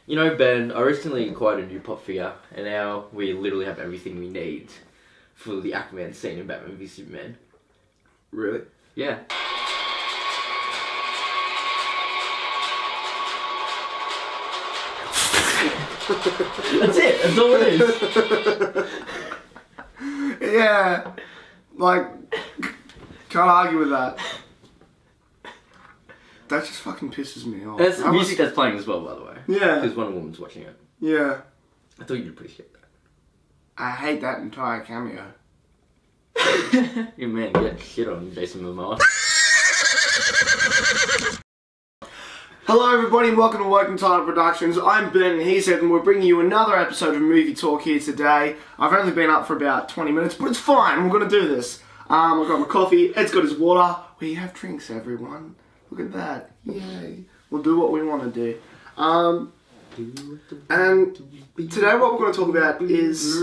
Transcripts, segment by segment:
You know, Ben, I recently acquired a new pop figure, and now we literally have everything we need for the Aquaman scene in Batman v Superman. Really? Yeah. That's it. That's all it is. Yeah. Like, can't argue with that. That just fucking pisses me off. That's the music that's playing as well, by the way. Yeah. Because Wonder Woman's watching it. Yeah. I thought you'd appreciate that. I hate that entire cameo. You man, get shit on Jason Momoa. Hello everybody and welcome to Working Title Productions. I'm Ben and he's Ed and we're bringing you another episode of Movie Talk here today. I've only been up for about 20 minutes, but it's fine, we're going to do this. I've got my coffee, Ed's got his water. We have drinks, everyone. Look at that. Yay. We'll do what we want to do. And today what we're going to talk about is...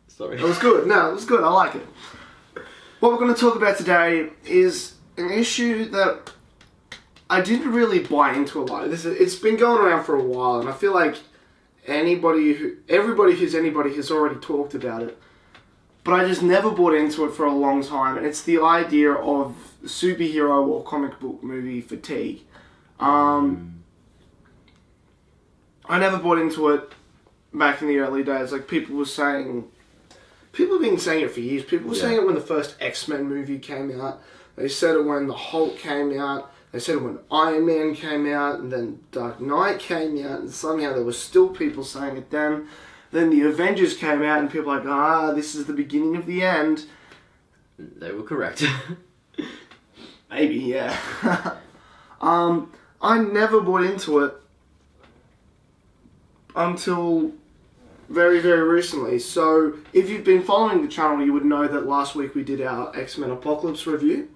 Sorry. It was good. No, it was good. I like it. What we're going to talk about today is an issue that I didn't really buy into a lot. It's been going around for a while, and I feel like everybody who's anybody has already talked about it. But I just never bought into it for a long time, and it's the idea of superhero or comic book movie fatigue. I never bought into it back in the early days. Like, people have been saying it for years. People were saying it when the first X-Men movie came out. They said it when the Hulk came out. They said it when Iron Man came out. And then Dark Knight came out. And somehow there were still people saying it then. Then the Avengers came out and people were like, this is the beginning of the end. They were correct. Maybe, yeah. I never bought into it until very, very recently. So, if you've been following the channel, you would know that last week we did our X-Men Apocalypse review.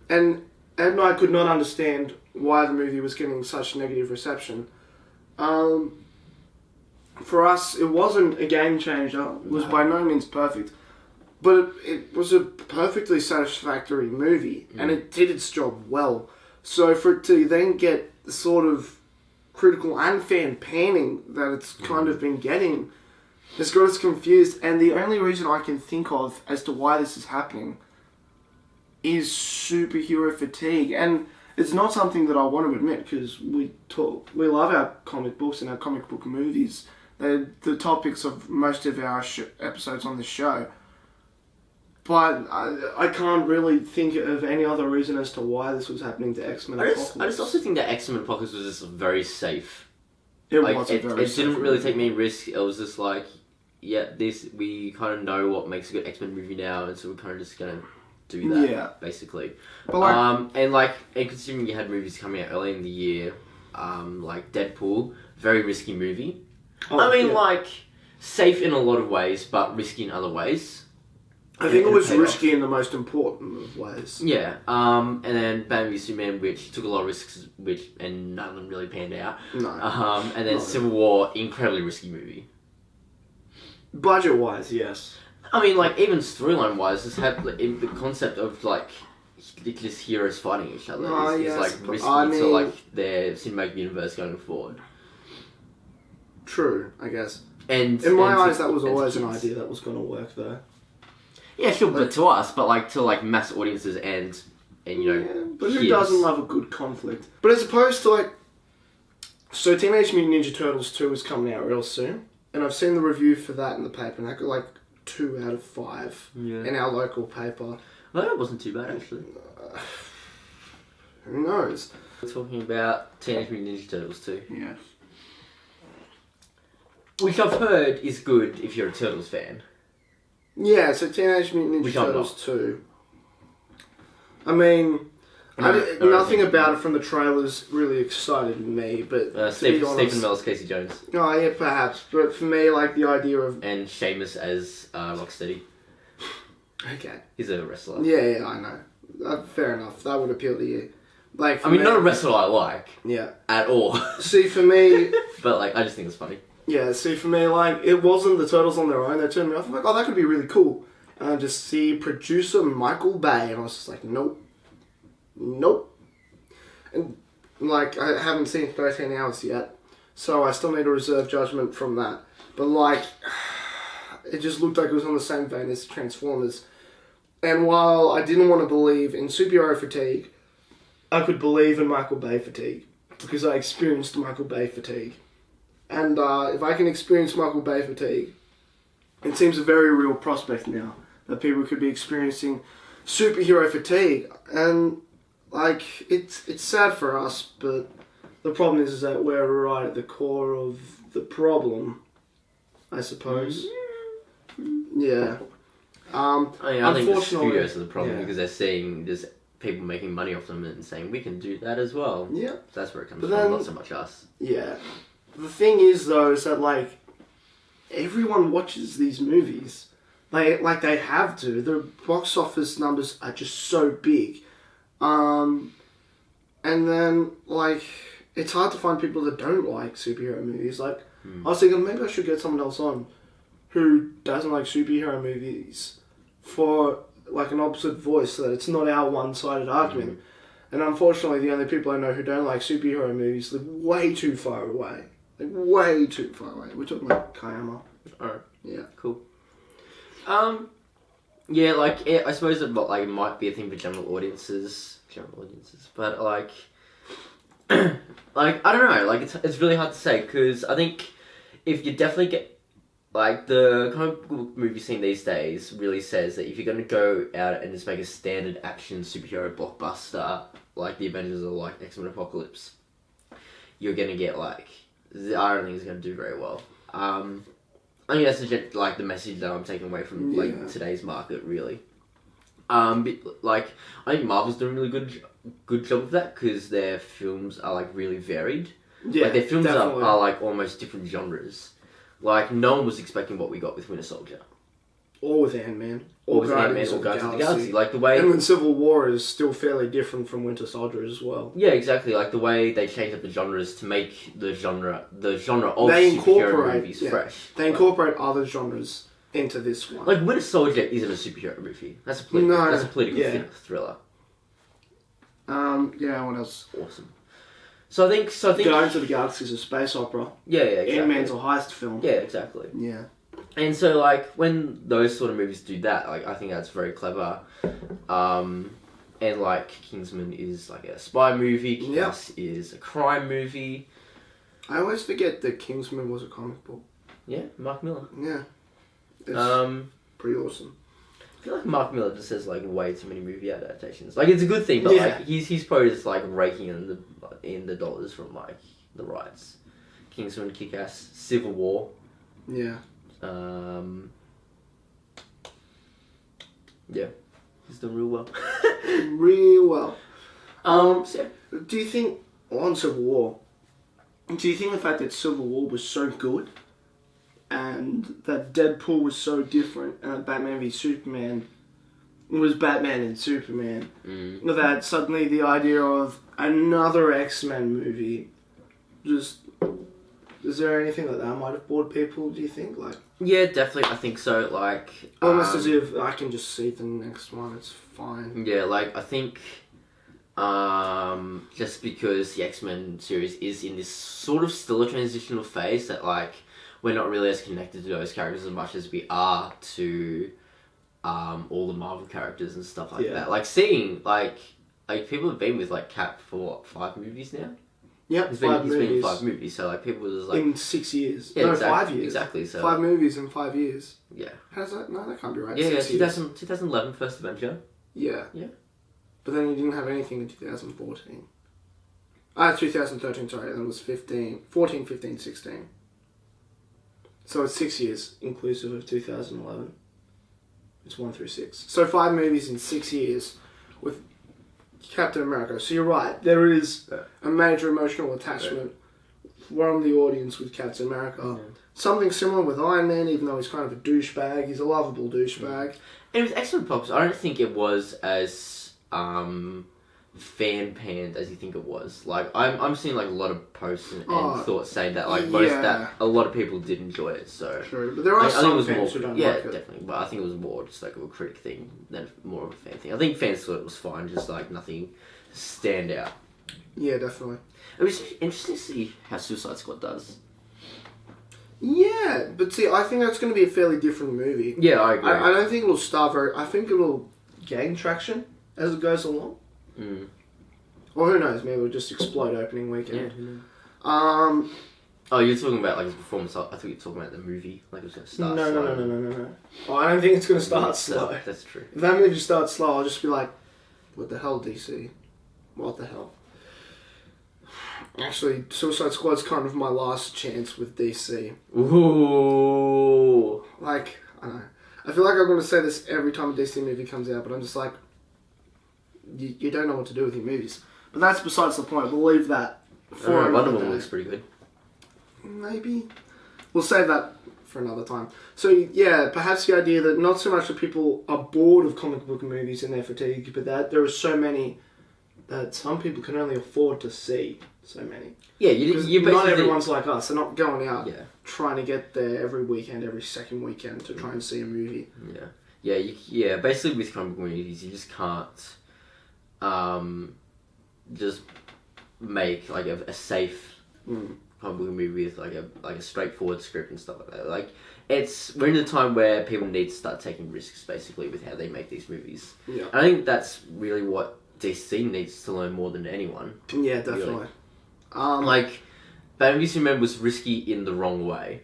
And Ed and I could not understand why the movie was getting such negative reception. For us, it wasn't a game changer. It was by no means perfect. But it was a perfectly satisfactory movie. And it did its job well. So for it to then get the sort of critical and fan panning that it's kind of been getting, it's got us confused. And the only reason I can think of as to why this is happening is superhero fatigue. And it's not something that I want to admit, because we love our comic books and our comic book movies. They're the topics of most of our episodes on the show. But I can't really think of any other reason as to why this was happening to X-Men Apocalypse. I just also think that X-Men Apocalypse was just very safe. It didn't really take any risk. It was just like, we kind of know what makes a good X-Men movie now, and so we're kind of just going to do that, basically. But and considering you had movies coming out early in the year, like Deadpool, very risky movie. Safe in a lot of ways, but risky in other ways. I think it was risky in the most important of ways. Yeah, and then Batman v Superman, which took a lot of risks, and none of them really panned out. No. And then Civil War, incredibly risky movie. Budget-wise, yes. I mean, even storyline-wise, this had the concept of ridiculous heroes fighting each other is risky to their cinematic universe going forward. True, I guess. And in my eyes, that was always an idea that was going to work, though. Yeah, sure, but to us, to mass audiences and but who doesn't love a good conflict? But as opposed to so Teenage Mutant Ninja Turtles 2 is coming out real soon, and I've seen the review for that in the paper, and that got 2 out of 5 in our local paper. Well, that wasn't too bad, actually. Who knows? We're talking about Teenage Mutant Ninja Turtles 2. Yes. Which I've heard is good if you're a Turtles fan. Yeah, so Teenage Mutant Ninja Turtles 2. I mean, nothing about it from the trailers really excited me, but Stephen Mel's Casey Jones. Oh yeah, perhaps. But for me, the idea of... And Sheamus as Rocksteady. Okay. He's a wrestler. Yeah, I know. Fair enough. That would appeal to you. Not a wrestler I like. Yeah. At all. See, for me... But, I just think it's funny. Yeah, see, for me, it wasn't the Turtles on their own. They turned me off. I'm like, that could be really cool. And I just see producer Michael Bay, and I was just like, nope. And, like, I haven't seen 13 Hours yet, so I still need to reserve judgment from that. But, like, it just looked like it was on the same vein as Transformers. And while I didn't want to believe in superhero fatigue, I could believe in Michael Bay fatigue. Because I experienced Michael Bay fatigue. And if I can experience Michael Bay fatigue, it seems a very real prospect now that people could be experiencing superhero fatigue. And, like, it's sad for us, but the problem is that we're right at the core of the problem, I suppose. Yeah. I think the studios are the problem because they're seeing there's people making money off them and saying we can do that as well. Yeah. So that's where it comes from, not so much us. Yeah. The thing is, though, is that, like, everyone watches these movies. They have to. The box office numbers are just so big. And then, like, it's hard to find people that don't like superhero movies. Like, I was thinking maybe I should get someone else on who doesn't like superhero movies for, like, an opposite voice so that it's not our one-sided argument. And unfortunately, the only people I know who don't like superhero movies live way too far away. Like, way too far away. We're talking like Kayama. Alright. Yeah. Cool. Yeah, like, I suppose it might be a thing for general audiences, but, like, like, I don't know, like, it's really hard to say, because I think if you definitely get, like, the comic book movie scene these days really says that if you're going to go out and just make a standard action superhero blockbuster, like the Avengers or, like, X-Men Apocalypse, you're going to get, like, I don't think it's going to do very well. I think that's the message that I'm taking away from today's market, really. Like, I think Marvel's doing a really good job of that because their films are, like, really varied. Yeah, like, their films are like almost different genres. Like, no one was expecting what we got with Winter Soldier. Or with Ant-Man. Or Guardians of the Galaxy. Like, the way... And then Civil War is still fairly different from Winter Soldier as well. Yeah, exactly. Like, the way they changed up the genres to make the genre of superhero movies fresh. They incorporate other genres into this one. Like, Winter Soldier isn't a superhero movie. That's a political thriller. Yeah, what else? Awesome. So I think... Guardians of the Galaxy is a space opera. Yeah, exactly. Ant-Man's a heist film. Yeah, exactly. Yeah. And so, like, when those sort of movies do that, like, I think that's very clever. And, like, Kingsman is, like, a spy movie. Kick-Ass is a crime movie. I always forget that Kingsman was a comic book. Yeah, Mark Miller. Yeah. It's pretty awesome. I feel like Mark Miller just has, like, way too many movie adaptations. Like, it's a good thing, but, like, he's probably just, like, raking in the dollars from, like, the rights. Kingsman, Kick-Ass, Civil War. Yeah. Yeah, he's done real well. Real well. So, do you think, on Civil War, do you think the fact that Civil War was so good, and that Deadpool was so different, and that Batman v Superman was Batman and Superman, that suddenly the idea of another X-Men movie just... Is there anything that might have bored people, do you think? Like, yeah, definitely, I think so. Like, almost as if I can just see the next one, it's fine. Yeah, like, I think just because the X-Men series is in this sort of still a transitional phase that, like, we're not really as connected to those characters as much as we are to all the Marvel characters and stuff like that. Like, seeing, like people have been with, like, Cap for, what, 5 movies now? Yep, he's been in 5 movies, so, like, people just, like... In 6 years. Yeah, no, exactly, 5 years. Exactly, so... 5 movies in 5 years. Yeah. How's that? No, that can't be right. Yeah, 2011 First Avenger. Yeah. Yeah. But then you didn't have anything in 2014. 2013, sorry, then it was 14, 15, 16. So it's 6 years, inclusive of 2011. It's 1 through 6. So 5 movies in 6 years with Captain America. So you're right, there is a major emotional attachment from the audience with Captain America. Yeah. Something similar with Iron Man, even though he's kind of a douchebag. He's a lovable douchebag. And with X-Men Pops, I don't think it was as fan-panned as you think it was. Like, I'm seeing, like, a lot of posts and thoughts saying that, like, that a lot of people did enjoy it, so... True, but there are some fans who don't like it. Yeah, definitely, but I think it was more just, like, a critic thing than more of a fan thing. I think fans thought it was fine, just, like, nothing stand out. Yeah, definitely. It was interesting to see how Suicide Squad does. Yeah, but see, I think that's going to be a fairly different movie. Yeah, I agree. I don't think it'll start very... I think it'll gain traction as it goes along. Mm. Or who knows, maybe it'll just explode opening weekend. Yeah. Oh, you're talking about like his performance. I thought you were talking about the movie. Like it was going to start slow. No. Oh, I don't think it's going to start slow. That's true. If that movie starts slow, I'll just be like, what the hell, DC? What the hell? Actually, Suicide Squad's kind of my last chance with DC. Ooh. Like, I don't know. I feel like I'm going to say this every time a DC movie comes out, but I'm just like, you don't know what to do with your movies. But that's besides the point. We'll leave that for another Wonder Woman day. looks pretty good. Maybe. We'll save that for another time. So, yeah, perhaps the idea that not so much that people are bored of comic book movies and they're fatigued, but that there are so many that some people can only afford to see. So many. Yeah, you not everyone's like us. They're not going out Yeah. trying to get there every weekend, every second weekend to try and see a movie. Yeah. Basically, with comic book movies, you just can't just make like a safe comic book movie with like a straightforward script and stuff like that. Like we're in a time where people need to start taking risks basically with how they make these movies. Yeah, and I think that's really what DC needs to learn more than anyone. Yeah, definitely. Really. Like, Batman v Superman was risky in the wrong way.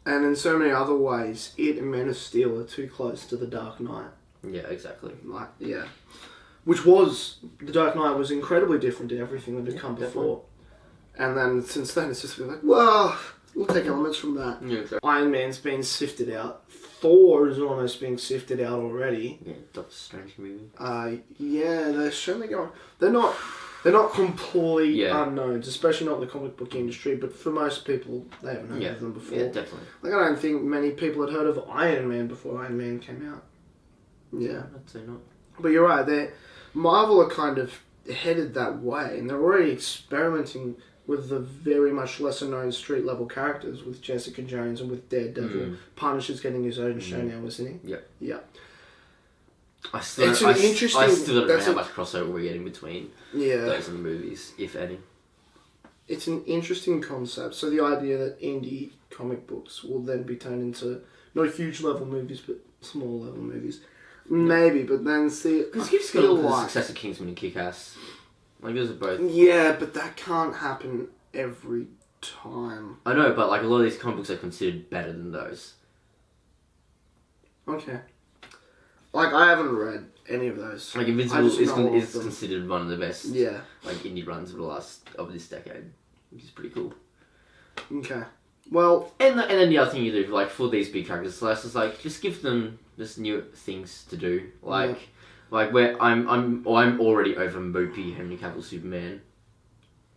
And in so many other ways, it and Man of Steel are too close to The Dark Knight. Yeah, exactly. Like, yeah. The Dark Knight was incredibly different to everything that had come before. And then, since then, it's just been like, well, we'll take elements from that. Yeah, exactly. Iron Man's been sifted out. Thor is almost being sifted out already. Yeah, Doctor Strange movie. Yeah, they're certainly going... They're not complete unknowns, especially not in the comic book industry, but for most people, they haven't heard of them before. Yeah, definitely. Like, I don't think many people had heard of Iron Man before Iron Man came out. Yeah. I'd say not. But you're right, Marvel are kind of headed that way, and they're already experimenting with the very much lesser known street level characters, with Jessica Jones and with Daredevil. Punisher's getting his own show now, isn't he? Yeah. I It's still an interesting... I still don't know how much crossover we're getting between those and the movies, if any. It's an interesting concept. So the idea that indie comic books will then be turned into not huge level movies, but small level movies. Maybe, but then see... Because you've got the success of Kingsman and Kick-Ass. Like, those are both... Yeah, but that can't happen every time. I know, but like a lot of these comic books are considered better than those. Okay. Like, I haven't read any of those. Like, Invincible is considered one of the best like indie runs of this decade, which is pretty cool. Okay. Well... And then the other thing you do, like, for these big characters, is like, just give them just new things to do. Like, where I'm already over Mopey Henry Cavill Superman.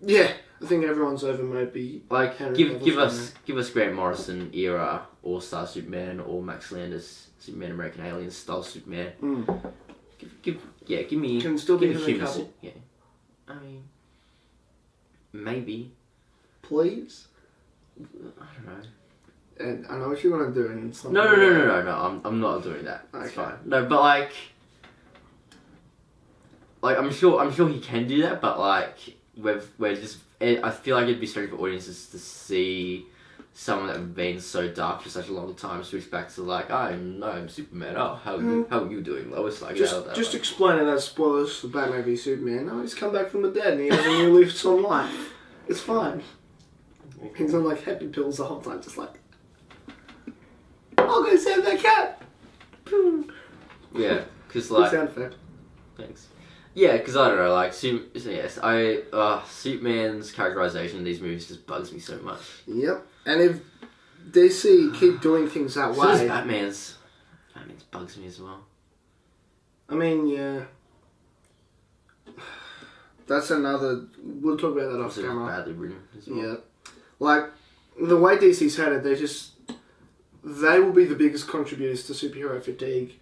Yeah, I think everyone's over Mopey. Like, give us Grant Morrison era All-Star Superman or Max Landis Superman American Aliens style Superman. Give me... Can still be Henry Cavill? Yeah. I mean... Maybe. Please? I don't know. And I know what you want to do, and it's not... No. I'm not doing that. It's fine. No, but like I'm sure he can do that, but like we're just... I feel like it'd be strange for audiences to see someone that have been so dark for such a long time switch back to like, I'm Superman. Oh, how are you doing, Lois? Like, just explaining that spoilers for Batman v Superman. No, he's come back from the dead and he has a new lease on life. It's fine. He's on like happy pills the whole time, just like, I'll go save that cat. Yeah, because like... Good sound effect. Thanks. Yeah, because I don't know, like, Superman's characterization in these movies just bugs me so much. Yep, and if DC keep doing things that way... So does Batman's bugs me as well. I mean, yeah. That's another... We'll talk about that off camera. Badly written as well. Yeah. Like, the way DC's headed, they will be the biggest contributors to superhero fatigue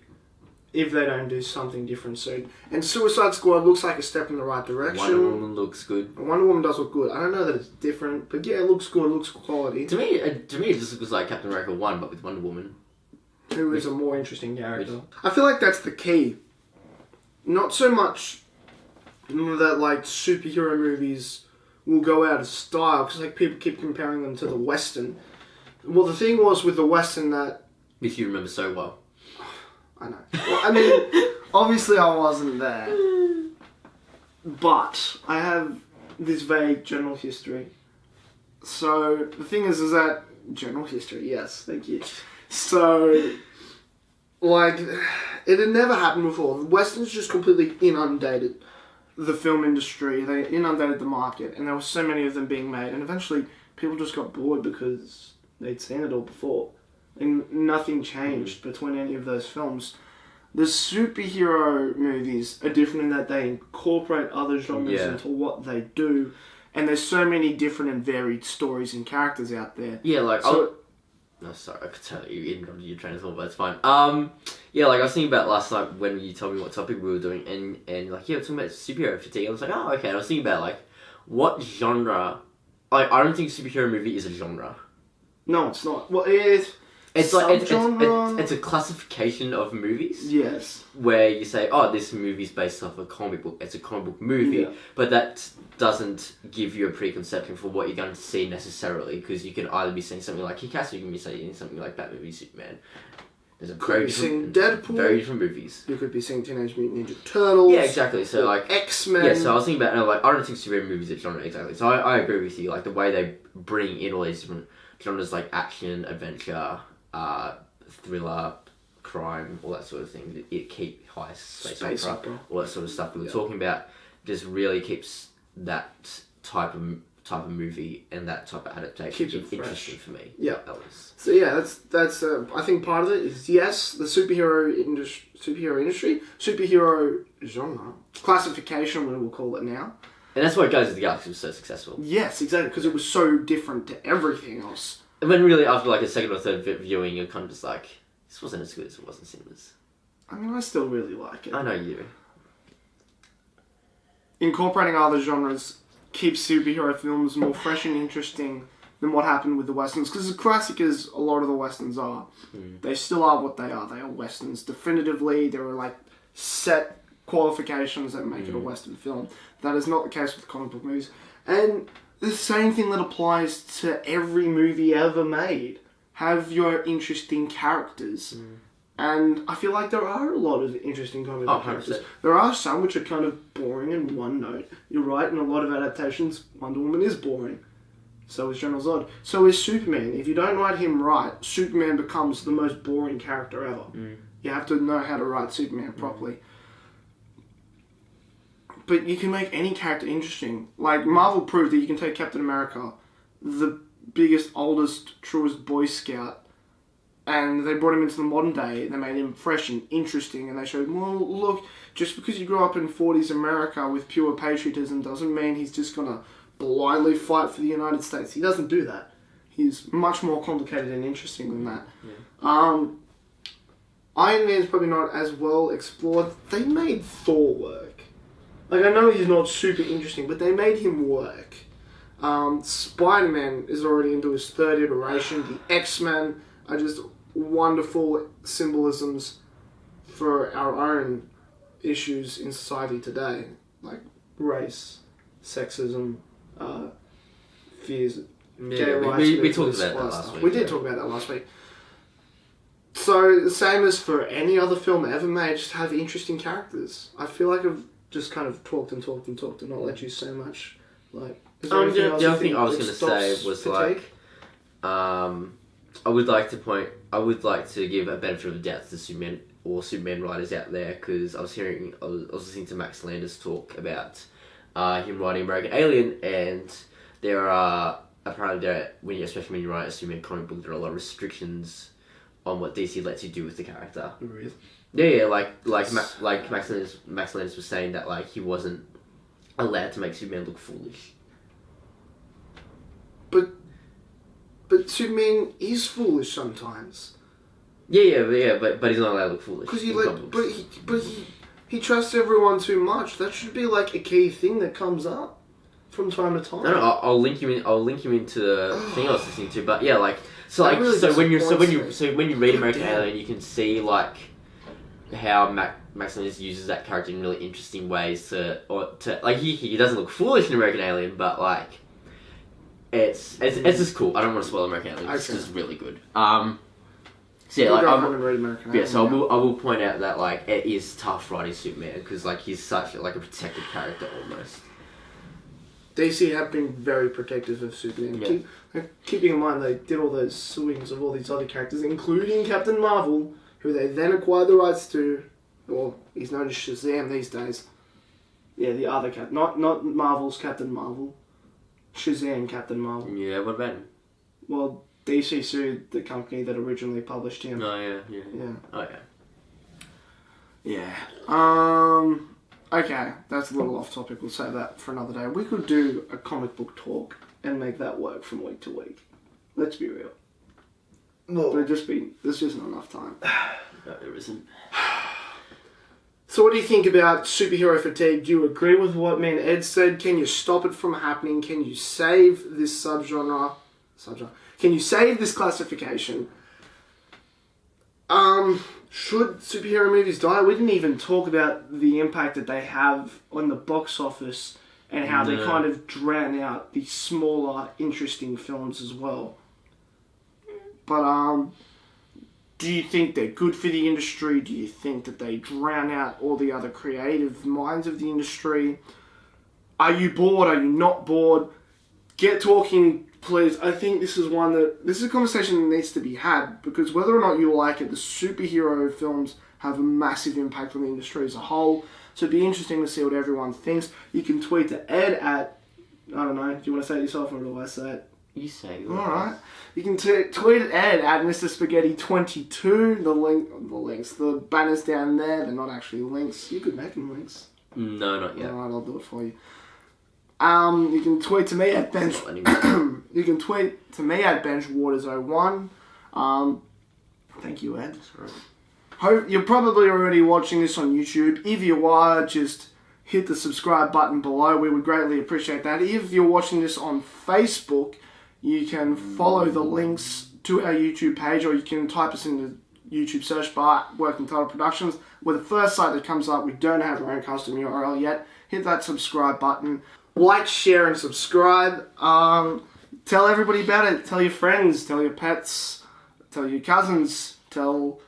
if they don't do something different soon. And Suicide Squad looks like a step in the right direction. Wonder Woman looks good. Wonder Woman does look good. I don't know that it's different, but yeah, it looks good. It looks quality. To me, it just looks like Captain America 1, but with Wonder Woman. Who is a more interesting character. I feel like that's the key. Not so much that like superhero movies will go out of style because like people keep comparing them to the Western. Well, the thing was with the Western that... Which you remember so well. I know. Well, I mean, obviously I wasn't there. But I have this vague general history. So, the thing is that... General history, yes, thank you. So, like, it had never happened before. The Westerns just completely inundated the film industry. They inundated the market, and there were so many of them being made. And eventually, people just got bored because they'd seen it all before. And nothing changed between any of those films. The superhero movies are different in that they incorporate other genres into what they do. And there's so many different and varied stories and characters out there. Yeah, like... No, sorry, I could tell you interrupted your train of thought, but it's fine. Yeah, like I was thinking about last night when you told me what topic we were doing, and like, yeah, we're talking about superhero fatigue. I was like, oh, okay. And I was thinking about, like, what genre... Like, I don't think superhero movie is a genre. No, it's not. Well, it is... It's like it's a classification of movies. Yes. Where you say, oh, this movie's based off a comic book. It's a comic book movie, but that doesn't give you a preconception for what you're going to see necessarily, because you can either be seeing something like Kick-Ass, or you can be seeing something like Batman v Superman. There's a very different movies. You could be seeing Teenage Mutant Ninja Turtles. Yeah, exactly. So like X-Men. Yeah, so I was thinking about, like, I don't think superhero movies are genre exactly. So I agree with you. Like the way they bring in all these different genres, like action, adventure, thriller, crime, all that sort of thing. It keep space opera, all that sort of stuff we were talking about. Just really keeps that type of movie and that type of adaptation interesting for me. Yeah. So yeah, that's I think part of it is yes, the superhero genre classification, we will call it now. And that's why Guardians of the Galaxy was so successful. Yes, exactly, because it was so different to everything else. And then really after like a second or third viewing, you're kind of just like, this wasn't as good as it was in cinemas. I mean, I still really like it. I know you do. Incorporating other genres keeps superhero films more fresh and interesting than what happened with the Westerns. Because as classic as a lot of the Westerns are, they still are what they are. They are Westerns. Definitively, there are like set qualifications that make it a Western film. That is not the case with comic book movies. And the same thing that applies to every movie ever made. Have your interesting characters. And I feel like there are a lot of interesting comic book characters. There are some which are kind of boring and one note. You're right, in a lot of adaptations, Wonder Woman is boring. So is General Zod. So is Superman. If you don't write him right, Superman becomes the most boring character ever. You have to know how to write Superman properly. But you can make any character interesting. Like, Marvel proved that you can take Captain America, the biggest, oldest, truest Boy Scout, and they brought him into the modern day, and they made him fresh and interesting, and they showed, well, look, just because you grew up in 40s America with pure patriotism doesn't mean he's just going to blindly fight for the United States. He doesn't do that. He's much more complicated and interesting than that. Iron Man's probably not as well explored. They made Thor work. Like, I know he's not super interesting, but they made him work. Spider-Man is already into his third iteration. The X-Men are just wonderful symbolisms for our own issues in society today. Like race, sexism, fears, gay rights. We talked about that last week. We did talk about that last week. So, the same as for any other film ever made, just have interesting characters. I feel like I've just kind of talked and not let you say much. Like, the other thing I was going to say was like, I would like to give a benefit of the doubt to Superman writers out there, because I was listening to Max Landis talk about him writing American Alien, and there are apparently especially when you write a Superman comic book, there are a lot of restrictions on what DC lets you do with the character. Really? Yeah, like Max Landis was saying that like he wasn't allowed to make Superman look foolish. But Superman is foolish sometimes. Yeah, but he's not allowed to look foolish. Because he trusts everyone too much. That should be like a key thing that comes up from time to time. No, I'll link you into the thing I was listening to. But yeah, like when you read American Alien, you can see like how Max Landis uses that character in really interesting ways to like he doesn't look foolish in American Alien, but like it's just cool. I don't want to spoil American Alien. It's just really good. So yeah, like I will point out that like it is tough writing Superman because like he's such like a protected character almost. DC have been very protective of Superman. Yeah. Keeping in mind they did all those suings of all these other characters, including Captain Marvel, who they then acquired the rights to, or he's known as Shazam these days. Yeah, the other not Marvel's Captain Marvel, Shazam Captain Marvel. Yeah, what about him? Well, DC sued the company that originally published him. Oh yeah. Oh yeah. Yeah. Okay, that's a little off topic. We'll save that for another day. We could do a comic book talk and make that work from week to week. Let's be real. No. There's just not enough time. No, there isn't. So what do you think about superhero fatigue? Do you agree with what me and Ed said? Can you stop it from happening? Can you save this subgenre? Can you save this classification? Should superhero movies die? We didn't even talk about the impact that they have on the box office and how they kind of drown out the smaller, interesting films as well. But, do you think they're good for the industry? Do you think that they drown out all the other creative minds of the industry? Are you bored? Are you not bored? Get talking, please. I think this is a conversation that needs to be had, because whether or not you like it, the superhero films have a massive impact on the industry as a whole. So it'd be interesting to see what everyone thinks. You can tweet to Ed at, I don't know, do you want to say it yourself or do I say it? You say it. Alright. You can tweet at Ed at Mr. Spaghetti22. The banners down there, they're not actually links. You could make them links. No, not yet. Alright, I'll do it for you. You can tweet to me at Bench. You can tweet to me at BenchWaters01. Thank you, Ed. Right. You're probably already watching this on YouTube. If you are, just hit the subscribe button below. We would greatly appreciate that. If you're watching this on Facebook, you can follow the links to our YouTube page, or you can type us in the YouTube search bar, Working Title Productions. We're the first site that comes up. We don't have our own custom URL yet. Hit that subscribe button. Like, share, and subscribe. Tell everybody about it. Tell your friends. Tell your pets. Tell your cousins. Tell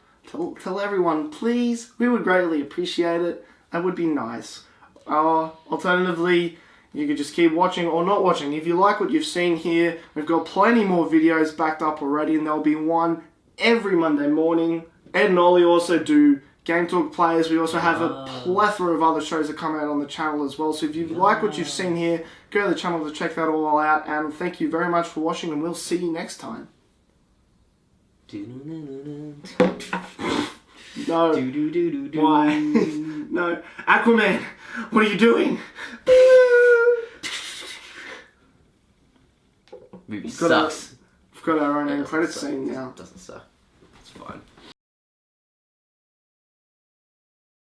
everyone, please. We would greatly appreciate it. That would be nice. Alternatively, you could just keep watching or not watching. If you like what you've seen here, we've got plenty more videos backed up already, and there'll be one every Monday morning. Ed and Ollie also do Game Talk Players. We also have a plethora of other shows that come out on the channel as well. So if you like what you've seen here, go to the channel to check that all out. And thank you very much for watching, and we'll see you next time. No. Why? No. Aquaman, what are you doing? Movie sucks. We've got our own end credits scene now. Doesn't suck. It's fine.